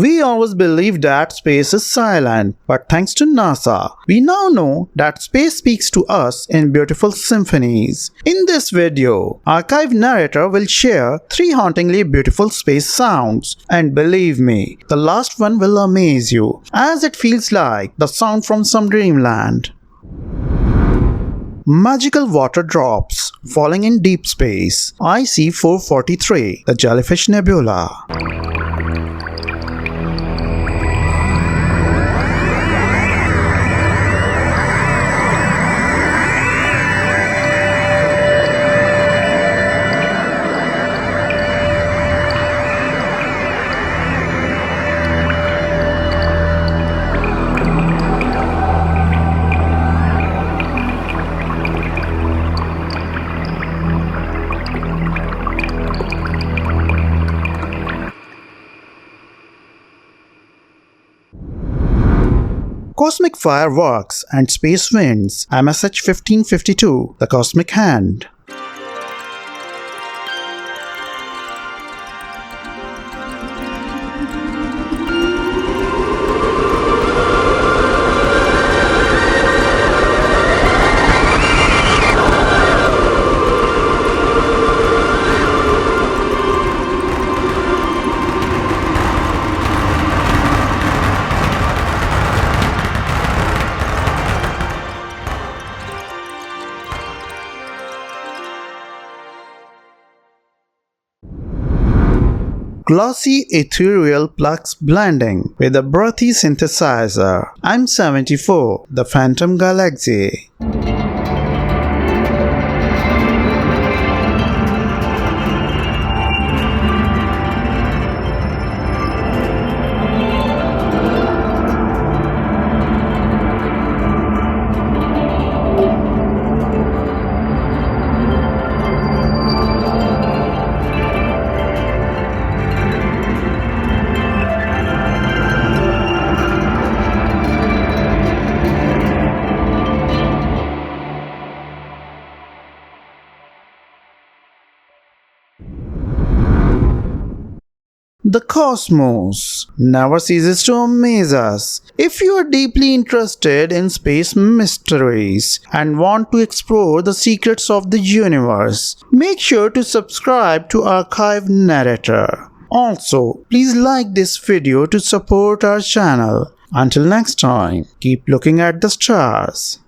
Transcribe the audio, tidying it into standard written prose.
We always believed that space is silent, but thanks to NASA, we now know that space speaks to us in beautiful symphonies. In this video, Archive Narrator will share 3 hauntingly beautiful space sounds, and believe me, the last one will amaze you, as it feels like the sound from some dreamland. Magical water drops falling in deep space. IC 443, the Jellyfish Nebula. Cosmic fireworks and space winds. MSH 1552, the Cosmic Hand. Glossy ethereal plugs blending with a breathy synthesizer. I'm 74, the Phantom Galaxy. The cosmos never ceases to amaze us. If you are deeply interested in space mysteries and want to explore the secrets of the universe, make sure to subscribe to Archive Narrator. Also, please like this video to support our channel. Until next time, keep looking at the stars.